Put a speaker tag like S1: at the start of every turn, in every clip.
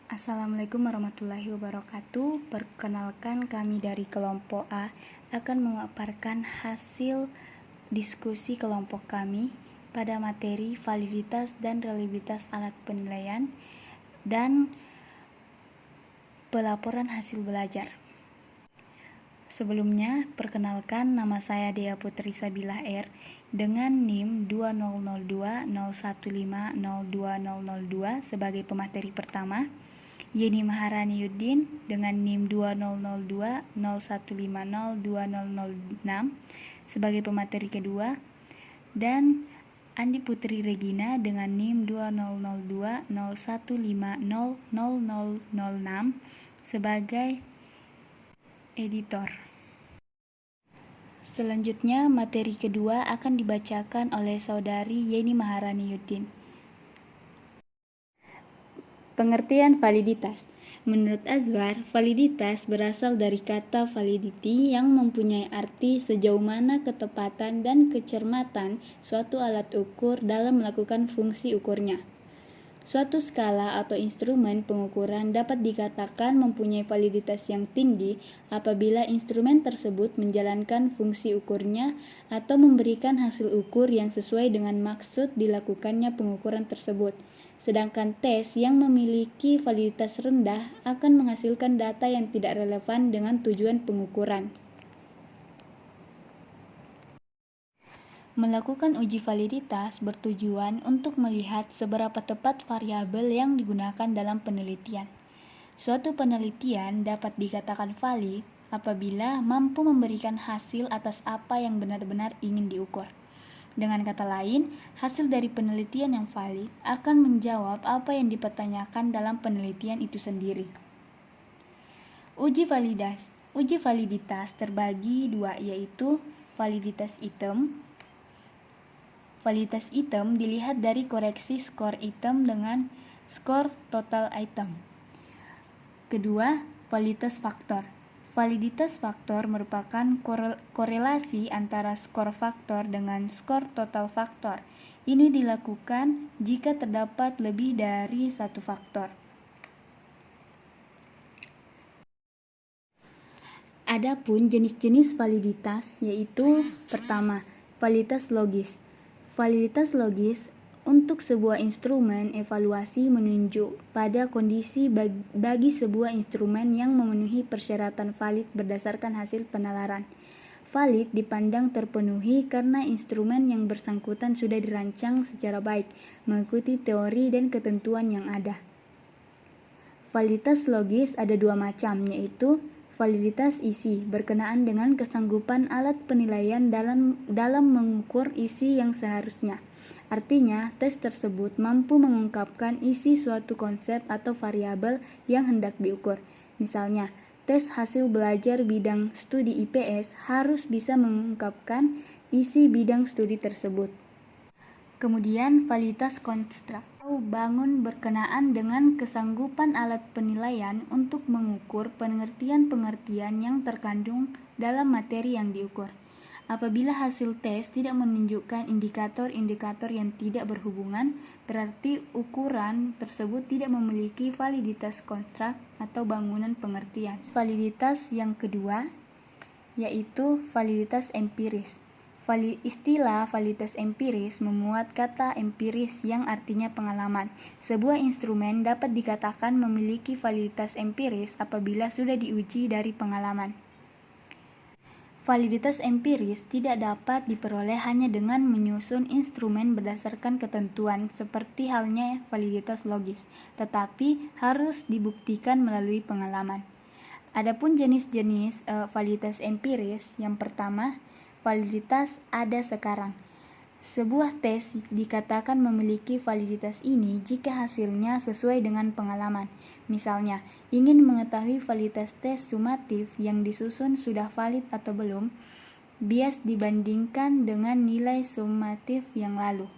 S1: Assalamualaikum warahmatullahi wabarakatuh. Perkenalkan, kami dari kelompok A akan memaparkan hasil diskusi kelompok kami pada materi validitas dan reliabilitas alat penilaian dan pelaporan hasil belajar. Sebelumnya, perkenalkan, nama saya Dea Putri Sabilah R dengan NIM 200201502002 sebagai pemateri pertama, Yeni Maharani Yudin dengan NIM 200201502006 sebagai pemateri kedua, dan Andi Putri Regina dengan NIM 200201500006 sebagai editor. Selanjutnya, materi kedua akan dibacakan oleh Saudari Yeni Maharani Yudin. Pengertian validitas. Menurut Azwar, validitas berasal dari kata validity yang mempunyai arti sejauh mana ketepatan dan kecermatan suatu alat ukur dalam melakukan fungsi ukurnya. Suatu skala atau instrumen pengukuran dapat dikatakan mempunyai validitas yang tinggi apabila instrumen tersebut menjalankan fungsi ukurnya atau memberikan hasil ukur yang sesuai dengan maksud dilakukannya pengukuran tersebut. Sedangkan tes yang memiliki validitas rendah akan menghasilkan data yang tidak relevan dengan tujuan pengukuran. Melakukan uji validitas bertujuan untuk melihat seberapa tepat variabel yang digunakan dalam penelitian. Suatu penelitian dapat dikatakan valid apabila mampu memberikan hasil atas apa yang benar-benar ingin diukur. Dengan kata lain, hasil dari penelitian yang valid akan menjawab apa yang dipertanyakan dalam penelitian itu sendiri. Uji validitas terbagi dua, yaitu validitas item. Validitas item dilihat dari koreksi skor item dengan skor total item. Kedua, validitas faktor. Validitas faktor merupakan korelasi antara skor faktor dengan skor total faktor. Ini dilakukan jika terdapat lebih dari satu faktor. Adapun jenis-jenis validitas yaitu pertama, validitas logis. Validitas logis untuk sebuah instrumen evaluasi menunjuk pada kondisi bagi sebuah instrumen yang memenuhi persyaratan valid berdasarkan hasil penalaran. Valid dipandang terpenuhi karena instrumen yang bersangkutan sudah dirancang secara baik, mengikuti teori dan ketentuan yang ada. Validitas logis ada dua macam, yaitu validitas isi, berkenaan dengan kesanggupan alat penilaian dalam mengukur isi yang seharusnya. Artinya, tes tersebut mampu mengungkapkan isi suatu konsep atau variabel yang hendak diukur. Misalnya, tes hasil belajar bidang studi IPS harus bisa mengungkapkan isi bidang studi tersebut. Kemudian, validitas konstrak atau bangun berkenaan dengan kesanggupan alat penilaian untuk mengukur pengertian-pengertian yang terkandung dalam materi yang diukur. Apabila hasil tes tidak menunjukkan indikator-indikator yang tidak berhubungan, berarti ukuran tersebut tidak memiliki validitas konstrak atau bangunan pengertian. Validitas yang kedua yaitu validitas empiris. Istilah validitas empiris memuat kata empiris yang artinya pengalaman. Sebuah instrumen dapat dikatakan memiliki validitas empiris apabila sudah diuji dari pengalaman. Validitas empiris tidak dapat diperoleh hanya dengan menyusun instrumen berdasarkan ketentuan seperti halnya validitas logis, tetapi harus dibuktikan melalui pengalaman. Adapun jenis-jenis validitas empiris, yang pertama, validitas ada sekarang. Sebuah tes dikatakan memiliki validitas ini jika hasilnya sesuai dengan pengalaman. Misalnya, ingin mengetahui validitas tes sumatif yang disusun sudah valid atau belum, bias dibandingkan dengan nilai sumatif yang lalu.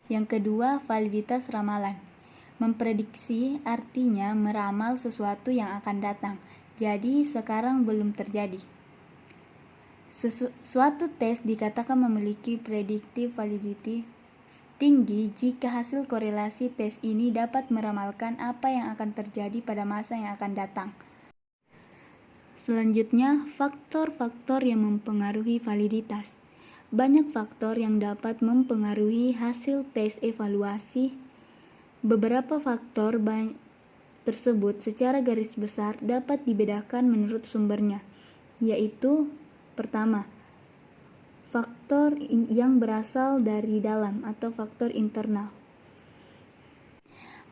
S1: Yang kedua, validitas ramalan. Memprediksi artinya meramal sesuatu yang akan datang, jadi sekarang belum terjadi. Suatu tes dikatakan memiliki predictive validity tinggi jika hasil korelasi tes ini dapat meramalkan apa yang akan terjadi pada masa yang akan datang. Selanjutnya, faktor-faktor yang mempengaruhi validitas. Banyak faktor yang dapat mempengaruhi hasil tes evaluasi. Beberapa faktor tersebut secara garis besar dapat dibedakan menurut sumbernya, yaitu pertama, faktor yang berasal dari dalam atau faktor internal.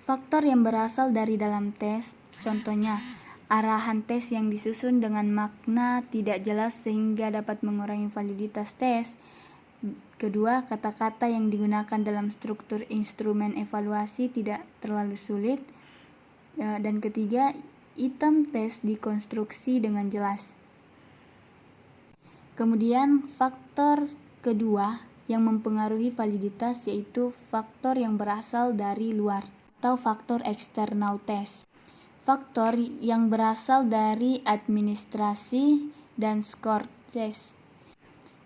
S1: Faktor yang berasal dari dalam tes, contohnya arahan tes yang disusun dengan makna tidak jelas sehingga dapat mengurangi validitas tes. Kedua, kata-kata yang digunakan dalam struktur instrumen evaluasi tidak terlalu sulit. Dan ketiga, item tes dikonstruksi dengan jelas. Kemudian faktor kedua yang mempengaruhi validitas yaitu faktor yang berasal dari luar atau faktor eksternal tes. Faktor yang berasal dari administrasi dan skor tes.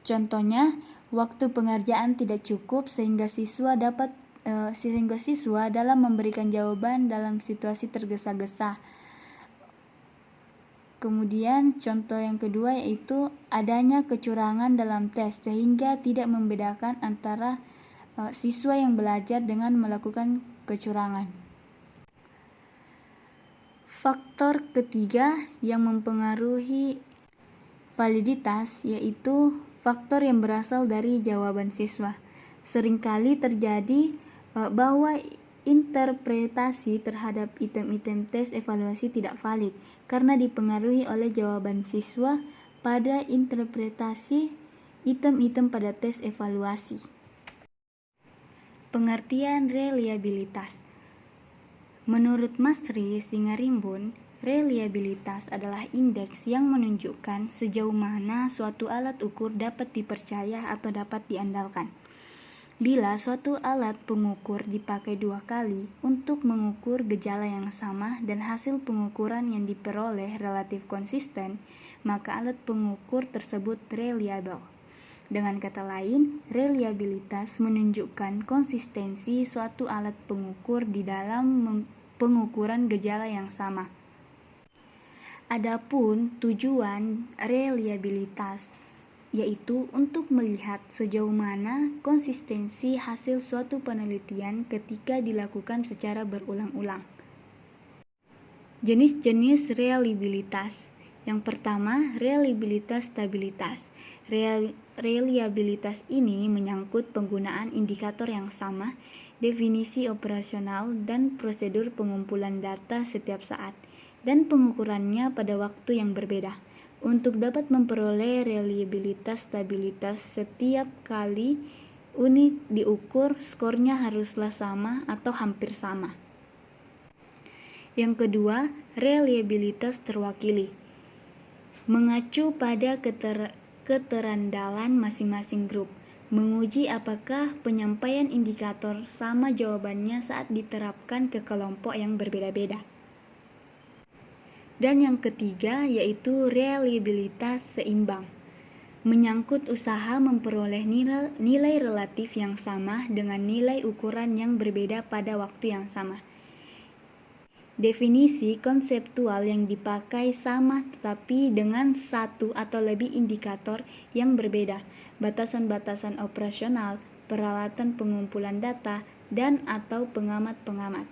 S1: Contohnya, waktu pengerjaan tidak cukup sehingga siswa dalam memberikan jawaban dalam situasi tergesa-gesa. Kemudian contoh yang kedua yaitu adanya kecurangan dalam tes sehingga tidak membedakan antara siswa yang belajar dengan melakukan kecurangan. Faktor ketiga yang mempengaruhi validitas yaitu faktor yang berasal dari jawaban siswa. Seringkali terjadi bahwa interpretasi terhadap item-item tes evaluasi tidak valid karena dipengaruhi oleh jawaban siswa pada interpretasi item-item pada tes evaluasi. Pengertian reliabilitas. Menurut Masri Singarimbun, reliabilitas adalah indeks yang menunjukkan sejauh mana suatu alat ukur dapat dipercaya atau dapat diandalkan. Bila suatu alat pengukur dipakai 2 kali untuk mengukur gejala yang sama dan hasil pengukuran yang diperoleh relatif konsisten, maka alat pengukur tersebut reliable. Dengan kata lain, reliabilitas menunjukkan konsistensi suatu alat pengukur di dalam pengukuran gejala yang sama. Adapun tujuan reliabilitas yaitu untuk melihat sejauh mana konsistensi hasil suatu penelitian ketika dilakukan secara berulang-ulang. Jenis-jenis reliabilitas. Yang pertama, reliabilitas stabilitas. Reliabilitas ini menyangkut penggunaan indikator yang sama, definisi operasional, dan prosedur pengumpulan data setiap saat, dan pengukurannya pada waktu yang berbeda. Untuk dapat memperoleh reliabilitas stabilitas, setiap kali unit diukur, skornya haruslah sama atau hampir sama. Yang kedua, reliabilitas terwakili. Mengacu pada keterandalan masing-masing grup, menguji apakah penyampaian indikator sama jawabannya saat diterapkan ke kelompok yang berbeda-beda. Dan yang ketiga yaitu reliabilitas seimbang, menyangkut usaha memperoleh nilai relatif yang sama dengan nilai ukuran yang berbeda pada waktu yang sama. Definisi konseptual yang dipakai sama tetapi dengan satu atau lebih indikator yang berbeda, batasan-batasan operasional, peralatan pengumpulan data, dan atau pengamat-pengamat.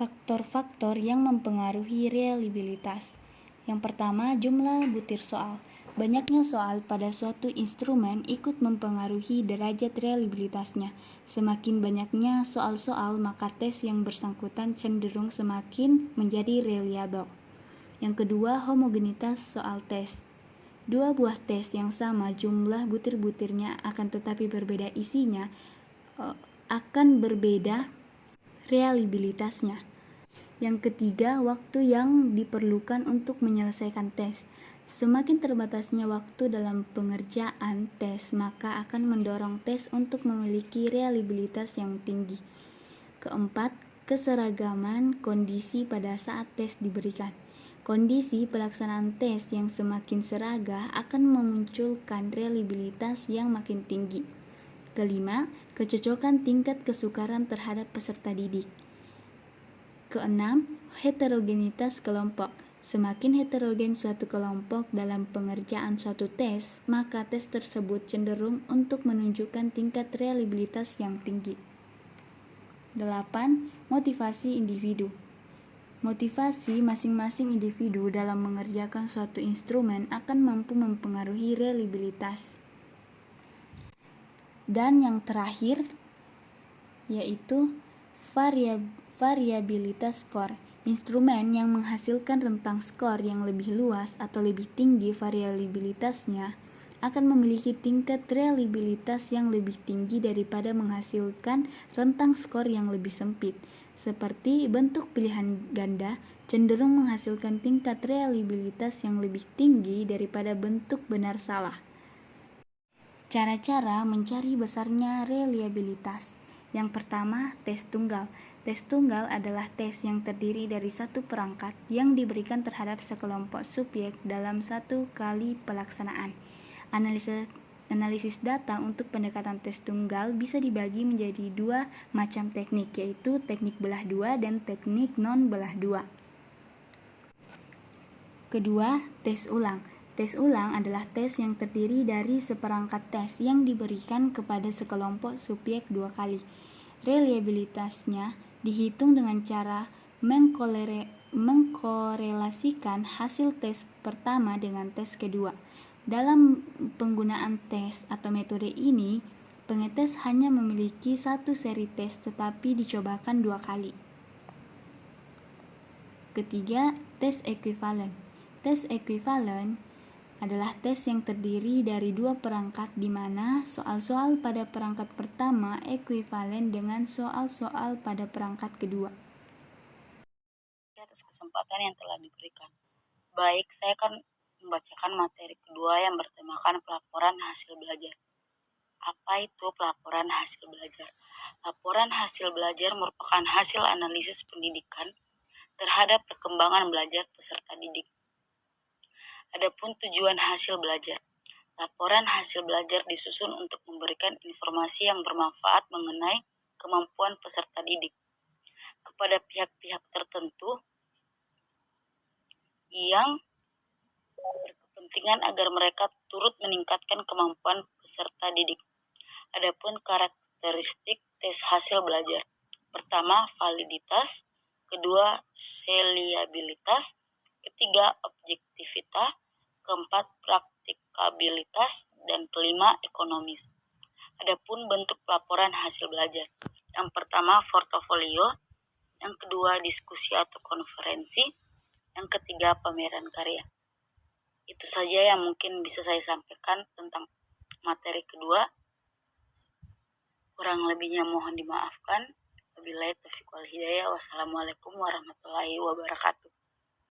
S1: Faktor-faktor yang mempengaruhi reliabilitas. Yang pertama, jumlah butir soal. Banyaknya soal pada suatu instrumen ikut mempengaruhi derajat reliabilitasnya. Semakin banyaknya soal-soal, maka tes yang bersangkutan cenderung semakin menjadi reliable. Yang kedua, homogenitas soal tes. 2 buah tes yang sama jumlah butir-butirnya akan tetapi berbeda isinya, akan berbeda reliabilitasnya. Yang ketiga, waktu yang diperlukan untuk menyelesaikan tes. Semakin terbatasnya waktu dalam pengerjaan tes, maka akan mendorong tes untuk memiliki reliabilitas yang tinggi. Keempat, keseragaman kondisi pada saat tes diberikan. Kondisi pelaksanaan tes yang semakin seragam akan memunculkan reliabilitas yang makin tinggi. Kelima, Kecocokan tingkat kesukaran terhadap peserta didik. Keenam, heterogenitas kelompok. Semakin heterogen suatu kelompok dalam pengerjaan suatu tes, maka tes tersebut cenderung untuk menunjukkan tingkat reliabilitas yang tinggi. 8. Motivasi individu. Motivasi masing-masing individu dalam mengerjakan suatu instrumen akan mampu mempengaruhi reliabilitas. Dan yang terakhir yaitu variabilitas skor. Instrumen yang menghasilkan rentang skor yang lebih luas atau lebih tinggi variabilitasnya akan memiliki tingkat reliabilitas yang lebih tinggi daripada menghasilkan rentang skor yang lebih sempit. Seperti bentuk pilihan ganda cenderung menghasilkan tingkat reliabilitas yang lebih tinggi daripada bentuk benar salah. Cara-cara mencari besarnya reliabilitas. Yang pertama, tes tunggal. Tes tunggal adalah tes yang terdiri dari satu perangkat yang diberikan terhadap sekelompok subjek dalam satu kali pelaksanaan. Analisis data untuk pendekatan tes tunggal bisa dibagi menjadi dua macam teknik, yaitu teknik belah dua dan teknik non-belah dua. Kedua, tes ulang. Tes ulang adalah tes yang terdiri dari seperangkat tes yang diberikan kepada sekelompok subjek dua kali. Reliabilitasnya dihitung dengan cara mengkorelasikan hasil tes pertama dengan tes kedua. Dalam penggunaan tes atau metode ini, pengetes hanya memiliki satu seri tes tetapi dicobakan dua kali. Ketiga, tes ekuivalen. Tes ekuivalen adalah tes yang terdiri dari dua perangkat di mana soal-soal pada perangkat pertama ekuivalen dengan soal-soal pada perangkat kedua.
S2: Atas kesempatan yang telah diberikan. Baik, saya akan membacakan materi kedua yang bertemakan pelaporan hasil belajar. Apa itu pelaporan hasil belajar? Laporan hasil belajar merupakan hasil analisis pendidikan terhadap perkembangan belajar peserta didik. Adapun tujuan hasil belajar. Laporan hasil belajar disusun untuk memberikan informasi yang bermanfaat mengenai kemampuan peserta didik kepada pihak-pihak tertentu yang berkepentingan agar mereka turut meningkatkan kemampuan peserta didik. Adapun karakteristik tes hasil belajar. Pertama, validitas. Kedua, reliabilitas. Ketiga, objektivitas. Keempat, praktikabilitas. Dan kelima, ekonomis. Adapun bentuk pelaporan hasil belajar. Yang pertama, portofolio. Yang kedua, diskusi atau konferensi. Yang ketiga, pameran karya. Itu saja yang mungkin bisa saya sampaikan tentang materi kedua. Kurang lebihnya mohon dimaafkan. Wabillahi taufiq wal hidayah. Wassalamualaikum warahmatullahi wabarakatuh.